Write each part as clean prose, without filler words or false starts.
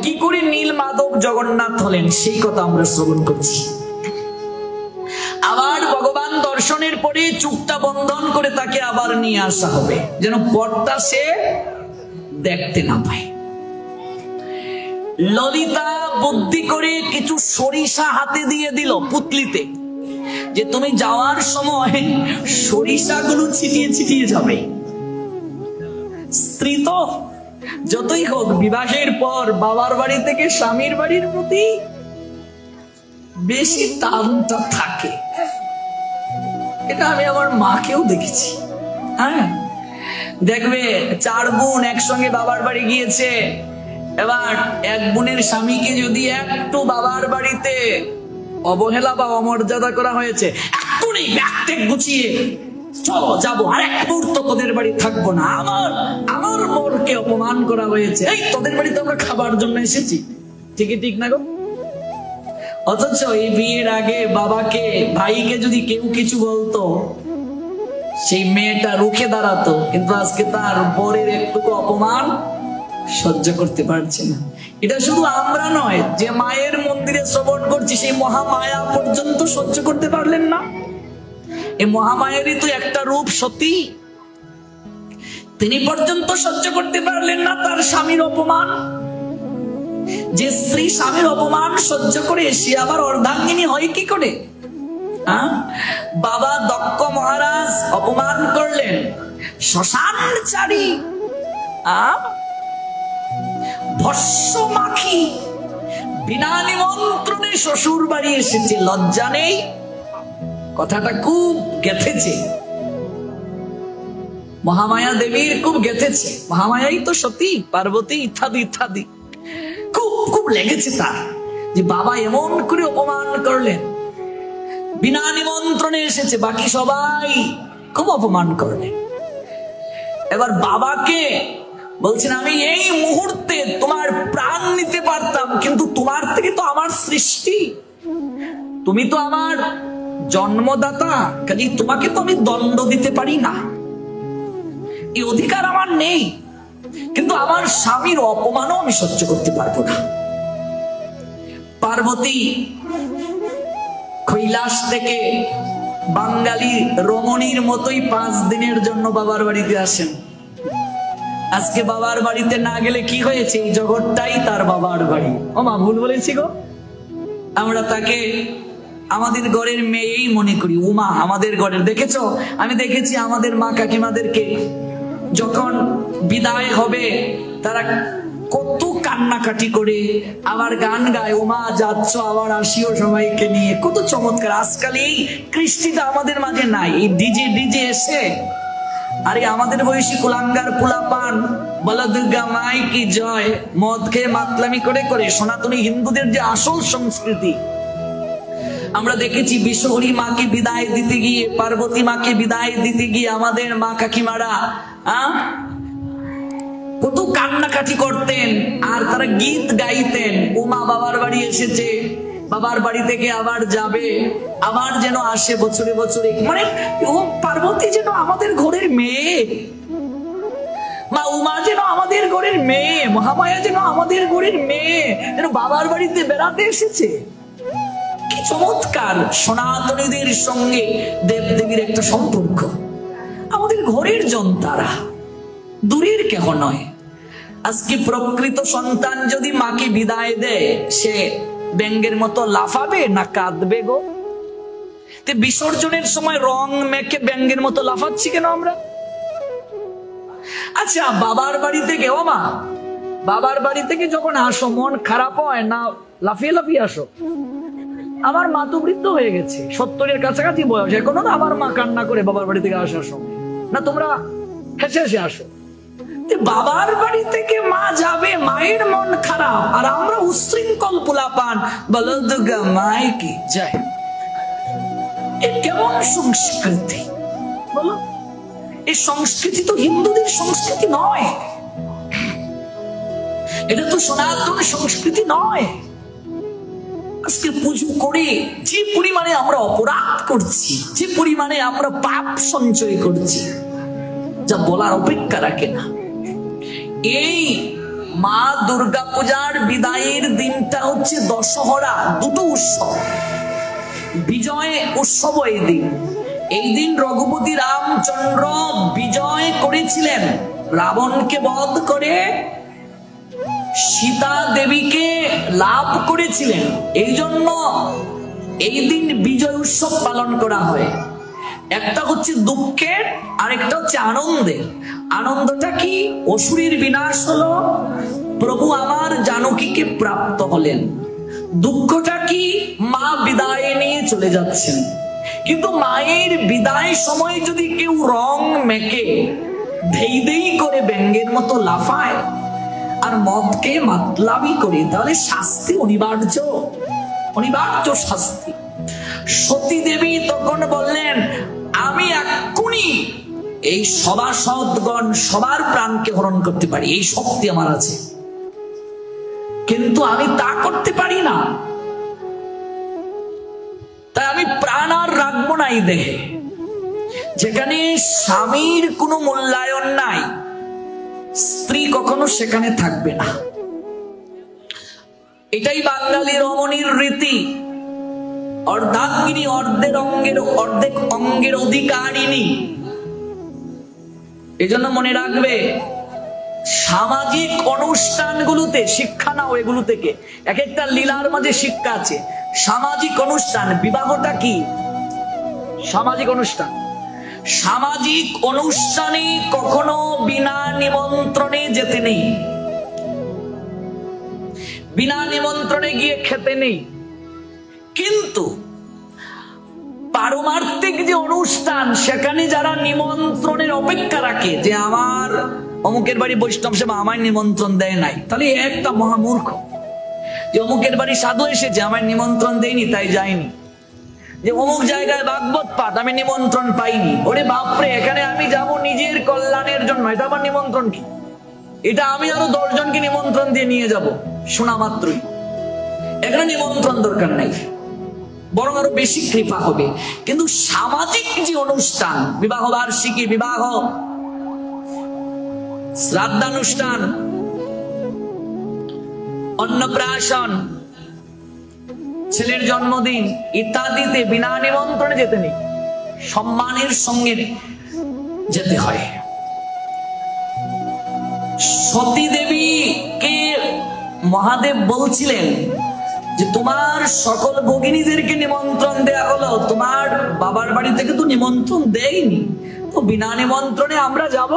কি করে নীল মাধব জগন্নাথ হলেন সেই কথা আমরা শ্রবণ করছি। আবার ভগবান দর্শনের পরে চুপটা বন্ধন করে তাকে আবার নিয়ে আসা হবে, যেন পথটা সে দেখতে না পায়। ললিতা বুদ্ধি করে কিছু সরিষা হাতে দিয়ে দিল পুতলিতে, যে তুমি যাওয়ার সময় সরিষাগুলো ছিটিয়ে ছিটিয়ে যাবে। স্ত্রী তো যতই হোক বিবাহের পর বাবার বাড়ি থেকে স্বামীর বাড়ির প্রতি বেশি টানটা থাকে, এটা আমি আমার মাকেও দেখেছি। হ্যাঁ, দেখবে 4 বোন একসঙ্গে বাবার বাড়ি গিয়েছে, এবার এক বোনের স্বামীকে যদি একটু বাবার বাড়িতে অবহেলা বা অমর্যাদা করা হয়েছে, এক্ষুনি ব্যাগটা গুছিয়ে চলো যাবো, আর এক মুহূর্ত তোদের বাড়ি থাকবো না, আমার বরকে অপমান করা হয়েছে, এই তোদের বাড়িতে আমরা খাবার জন্য এসেছি। ঠিকই ঠিক না গো? অথচ এই বিয়ের আগে বাবাকে ভাইকে যদি কেউ কিছু বলতো, সেই মেয়েটা রুখে দাঁড়াতো, কিন্তু আজকে তার বরের একটুকু অপমান সহ্য করতে পারছে না। এটা শুধু আমরা নয়, যে মায়ের মন্দিরে শ্রবণ করছি সেই মহামায়া পর্যন্ত সহ্য করতে পারলেন না। এই মহামায়েরই তো একটা রূপ সতী, তিনি পর্যন্ত সহ্য করতে পারলেন না তার স্বামীর অপমান। যে স্ত্রী স্বামীর অপমান সহ্য করে সে আবার অর্ধাঙ্গিনী হয় কি করে? বাবা দক্ষ মহারাজ অপমান করলেন, শ্মশানচারী ভস্য মাখি বিনা নিমন্ত্রণে শ্বশুর বাড়ি এসেছে, লজ্জা নেই। কথাটা খুব গেঁথেছে, মহামায়া দেবীর খুব গেঁথেছে। মহামায়াই তো সতী, পার্বতী ইত্যাদি ইত্যাদি, খুব খুব লেগেছে তার, যে বাবা এমন করে অপমান করলেন, বিনা নিমন্ত্রণে এসেছে, বাকি সবাই খুব অপমান করলেন। এবার বাবাকে বলছেন, আমি এই মুহূর্তে তোমার প্রাণ নিতে পারতাম, কিন্তু তোমার থেকে তো আমার সৃষ্টি, তুমি তো আমার জন্মদাতা, কাজে তোমাকে তো আমি দণ্ড দিতে পারি না, এই অধিকার আমার নেই, কিন্তু আমার স্বামীর অপমানও আমি সহ্য করতে পারবো না। পার্বতী কৈলাস থেকে বাঙালি রমণীর মতোই 5 দিনের জন্য বাবার বাড়িতে আসেন। আজকে বাবার বাড়িতে না গেলে কি হয়েছে? এই জগৎটাই তার বাবার বাড়ি। ও মা, ভুল বলেছি গো? আমরা তাকে আমাদের ঘরের মেয়েই মনে করি, উমা আমাদের ঘরের। দেখেছো, আমি দেখেছি আমাদের মা কাকিমাদেরকে যখন বিদায় হবে তারা কত কান্নাকাটি করে, আবার গান গায়, উমা যাচ্ছ আবার আসিও সবাইকে নিয়ে, কত চমৎকার। আজকাল এই কৃষ্টিটা আমাদের মাঝে নাই, এই ডিজে এসে আরে আমাদের বয়সী কুলাঙ্গার পোলাপান বলা দুর্গা মাই কি জয় মদ খেয়ে মাতলামি করে করে সনাতনী হিন্দুদের যে আসল সংস্কৃতি আমরা দেখেছি, বিশ্বহরি মাকে বিদায় দিতে গিয়ে, পার্বতী মাকে বিদায় দিতে গিয়ে আমাদের মা কাকিমারা কত কান্নাকাটি করতেন, আর তারা গীত গাইতেন, উমা বাবার বাড়ি এসেছে, বাবার বাড়ি থেকে আবার যাবে, আবার যেন আসে বছরে বছরে, মানে ও পার্বতী যেন আমাদের ঘরের মেয়ে, মা উমা যেন আমাদের ঘরের মেয়ে, মহামায়া যেন আমাদের ঘরের মেয়ে, যেন বাবার বাড়িতে বেড়াতে এসেছে। কি চমৎকার সনাতনীদের সঙ্গে দেবদেবীর একটা সম্পর্ক, আমাদের ঘরের জন তারা, দূরের কেহ নয়। আজকে প্রকৃত সন্তান যদি মাকে বিদায় দেয়, সে ব্যাঙের মতো লাফাবে না কাঁদবে গো? বিসর্জনের সময় রং মেখে ব্যাঙের মতো লাফাচ্ছি কেন আমরা? আচ্ছা, বাবার বাড়ি থেকে, ও মা, বাবার বাড়ি থেকে যখন আসো মন খারাপ হয় না লাফিয়ে লাফিয়ে আসো? আমার মা তো বৃদ্ধ হয়ে গেছে, 70-এর কাছাকাছি বয়স, এখনো না আমার মা কান্না করে বাবার বাড়ি থেকে আসার সময়, না তোমরা হেসে হেসে আসো? বাবার বাড়ি থেকে মা যাবে, মায়ের মন খারাপ, আর আমরা উশৃঙ্খল পোলাপান বলো দুর্গা মাই কি জয়। এ কেমন সংস্কৃতি বলো? এই সংস্কৃতি তো হিন্দুদের সংস্কৃতি নয়, এটা তো সনাতন সংস্কৃতি নয়। আজকে পুজো করে যে পরিমাণে আমরা অপরাধ করছি, যে পরিমাণে আমরা পাপ সঞ্চয় করছি, যা বলার অপেক্ষা রাখে না। এই মা দুর্গা পূজার বিদায়ের দিনটা হচ্ছে দশহরা, দুটো উৎসব, বিজয় উৎসব। এই দিন রঘুপতি রামচন্দ্র বিজয় করেছিলেন, রাবণকে বধ করে সীতা দেবীকে লাভ করেছিলেন। এই জন্য এই দিন বিজয় উৎসব পালন করা হয়। একটা হচ্ছে দুঃখের, আরেকটা হচ্ছে আনন্দের। আনন্দটা কি? অসুরের বিনাশ হলো, প্রভু আমার জানকীকে প্রাপ্ত হলেন। দুঃখটা কি? মা বিদায় নিয়ে চলে যাচ্ছেন। কিন্তু মায়ের বিদায় সময় যদি কেউ রং মেখে ধেই ধেই করে ব্যঙ্গের মতো লাফায় আর মদকে মাতলামি করে, তাহলে শাস্তি অনিবার্য, অনিবার্য শাস্তি। সতী দেবী তখন বললেন, আমি এক্ষুনি এই সভাসদগণ সবার প্রাণকে হরণ করতে পারি, এই শক্তি আমার আছে, কিন্তু আমি তা করতে পারি না। তাই আমি প্রাণ আর রাখবো না এই দেহে। যেখানে স্বামীর কোনো মূল্যায়ন নাই, স্ত্রী কখনো সেখানে থাকবে না। এটাই বাঙালি রমণীর রীতি। অর্ধাঙ্গিনী অর্ধেক অঙ্গের অধিকারিণী। এজন্য মনে রাখবে, সামাজিক অনুষ্ঠানগুলোতে শিক্ষা নাও। এগুলো থেকে এক একটা লীলার মাঝে শিক্ষা আছে। সামাজিক অনুষ্ঠান, বিবাহটা কি সামাজিক অনুষ্ঠান। সামাজিক অনুষ্ঠানে কখনো বিনা নিমন্ত্রণে যেতে নেই, বিনা নিমন্ত্রণে গিয়ে খেতে নেই। কিন্তু পারমার্থিক যে অনুষ্ঠান, সেখানে যারা নিমন্ত্রণের অপেক্ষা রাখে, যে আমার অমুকের বাড়ি বৈষ্ণব সেবা আমায় নিমন্ত্রণ দেয় নাই, তাহলে একটা মহামূর্খ। যে অমুকের বাড়ি সাধু এসেছে, আমায় নিমন্ত্রণ দেয়নি তাই যায়নি। যে অমুক জায়গায় ভাগবত পাঠ, আমি নিমন্ত্রণ পাইনি। ওরে বাপরে, এখানে আমি যাব নিজের কল্যাণের জন্য, এটা আমার নিমন্ত্রণ কি? এটা আমি আরো 10 জনকে নিমন্ত্রণ দিয়ে নিয়ে যাব শোনা মাত্রই। এখানে নিমন্ত্রণ দরকার নাই, বরং আরো বেশি কৃপা হবে। কিন্তু সামাজিক যে অনুষ্ঠান, বিবাহ বার্ষিকী, বিবাহ, শ্রাদ্ধানুষ্ঠান, অন্নপ্রাশন, ছেলের জন্মদিন ইত্যাদিতে বিনা নিমন্ত্রণে যেতে নেই, সম্মানের সঙ্গে যেতে হয়। সতী দেবীকে মহাদেব বলছিলেন যে তোমার সকল ভগিনীদেরকে নিমন্ত্রণ দেয়া হলো, তোমার বাবার বাড়ি থেকে তো নিমন্ত্রণ দেয়নি, তো বিনা নিমন্ত্রণে আমরা যাব?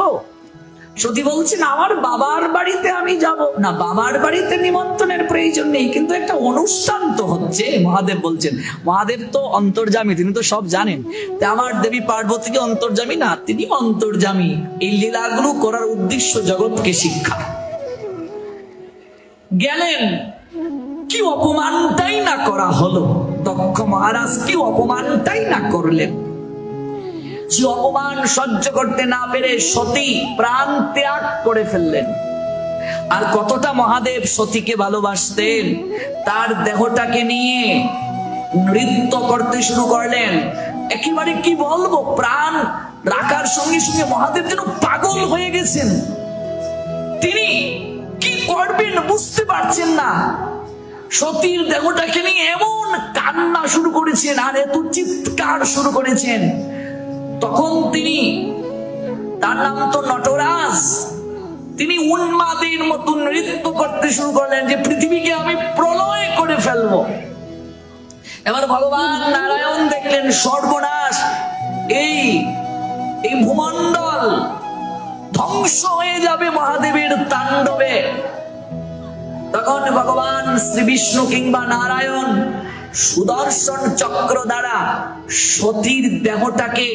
সতী বলছেন, আমার বাবার বাড়িতে আমি যাব না, বাবার বাড়িতে নিমন্ত্রণের প্রয়োজন নেই, কিন্তু একটা অনুষ্ঠান তো হচ্ছে। মহাদেব বলছেন, মহাদেব তো অন্তর্যামী, তিনি তো সব জানেন। তা আমার দেবী পার্বতী কি অন্তর্যামী না? তিনি অন্তর্যামী। এই লীলাগুলো করার উদ্দেশ্য জগৎকে শিক্ষা। গেলেন, কি অপমানটাই না করা হলো। দক্ষ মহারাজ কি অপমানটাই না করলেন। যে অপমান সহ্য করতে না পেরে সতী প্রাণ ত্যাগ করে ফেললেন। আর কতটা মহাদেব সতীকে ভালোবাসতেন, তার দেহটাকে নিয়ে নৃত্য করতে শুরু করলেন। একেবারে কি বলবো, প্রাণ রাখার সঙ্গে সঙ্গে মহাদেব যেন পাগল হয়ে গেছেন। তিনি কি করবেন বুঝতে পারছেন না। সতীর দেহটাকে নিয়ে এমন কান্না শুরু করেছেন আর এত চিৎকার শুরু করেছেন। তখন তিনি, তার নাম তো নটরাজ, তিনি উন্মাদের মতো নৃত্য করতে শুরু করলেন যে পৃথিবীকে আমি প্রলয় করে ফেলবো। এবার ভগবান নারায়ণ দেখলেন সর্বনাশ, এই ভূমণ্ডল ধ্বংস হয়ে যাবে মহাদেবের তাণ্ডবে। তখন ভগবান শ্রী বিষ্ণু কিংবা নারায়ণ সুদর্শন চক্র দ্বারা সতীর দেহটাকে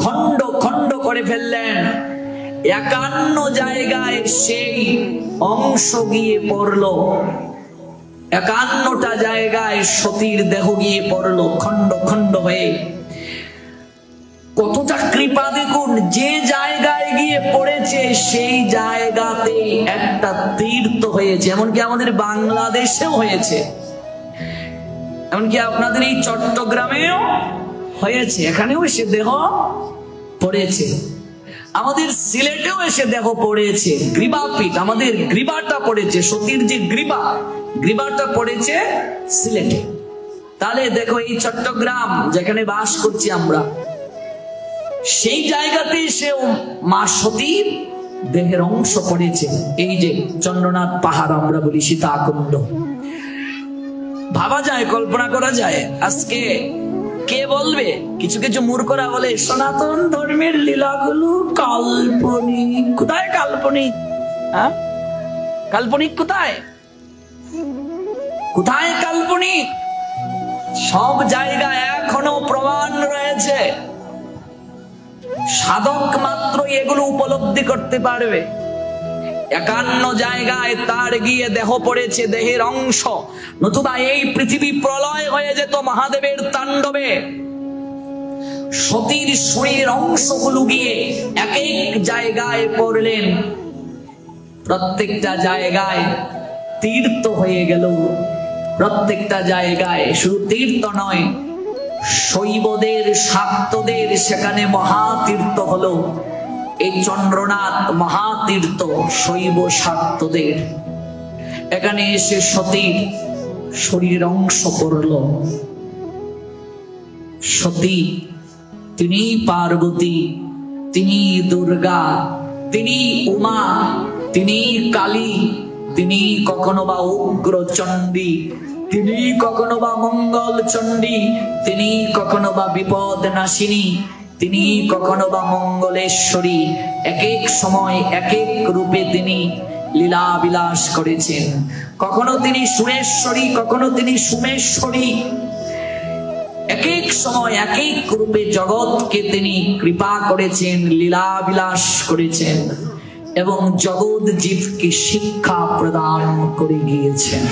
খণ্ড খণ্ড করে ফেললেন। 51 জায়গায় সেই অংশ গিয়ে পড়ল, 51টা জায়গায় সতীর দেহ গিয়ে পড়ল খণ্ড খণ্ড হয়ে। কতটা কৃপা দেখুন, যে জায়গায় গিয়ে পড়েছে সেই জায়গাতে একটা তীর্থ হয়েছে। এমনকি আমাদের বাংলাদেশেও হয়েছে, এমনকি আপনাদের এই চট্টগ্রামেও হয়েছে, এখানেও সে দেহ পড়েছে। আমাদের সিলেটেও এসে দেখো পড়েছে গ্রীবাপীঠ, আমাদের গ্রীবাটা পড়েছে, সতীর যে গ্রীবাটা পড়েছে সিলেটে। তাহলে দেখো এই চট্টগ্রাম যেখানে বাস করছি আমরা, সেই জায়গাতে সে মা সতীর দেহের অংশ পড়েছে। এই যে চন্দ্রনাথ পাহাড় আমরা বলি, সীতাকুণ্ড, ভাবা যায়, কল্পনা করা যায়। আজকে কে বলবে? কিছু কিছু মূর্খরা বলে সনাতন ধর্মের লীলাগুলো কাল্পনিক। কোথায় কাল্পনিক? হ্যাঁ, কাল্পনিক কোথায়? কোথায় কাল্পনিক? সব জায়গায় এখনো প্রমাণ রয়েছে। সাধক মাত্র এগুলো উপলব্ধি করতে পারবে। 51 জায়গায় তার গিয়ে দেহ পড়েছে, দেহের অংশ, নতুবা এই পৃথিবী প্রলয় হয়ে যেত মহাদেবের তাণ্ডবে। সতীর শরীর অংশগুলো গিয়ে এক এক জায়গায় পড়লেন, প্রত্যেকটা জায়গায় তীর্থ হয়ে গেল। প্রত্যেকটা জায়গায় শুধু তীর্থ নয়, শৈবদের শাক্তদের সেখানে মহাতীর্থ হলো। এই চন্দ্রনাথ মহাতীর্থ শৈব শাক্তদের। এখানে এসে সতীর শরীর অংশ পড়ল। সতী তিনি পার্বতী, তিনি দুর্গা, তিনি উমা, তিনি কালী, তিনি কখনো বা উগ্র চণ্ডী, তিনি কখনো বা মঙ্গল চণ্ডী, তিনি কখনো বা বিপদ নাশিনী, তিনি কখনো বা মঙ্গলেশ্বরী। এক এক সময় এক এক রূপে তিনি লীলা বিলাস করেছেন। কখনো তিনি সুরেশ্বরী, কখনো তিনি সুমেশ্বরী। এক এক সময় এক এক রূপে জগৎকে তিনি কৃপা করেছেন, লীলা বিলাস করেছেন এবং জগৎ জীবকে শিক্ষা প্রদান করে গিয়েছেন।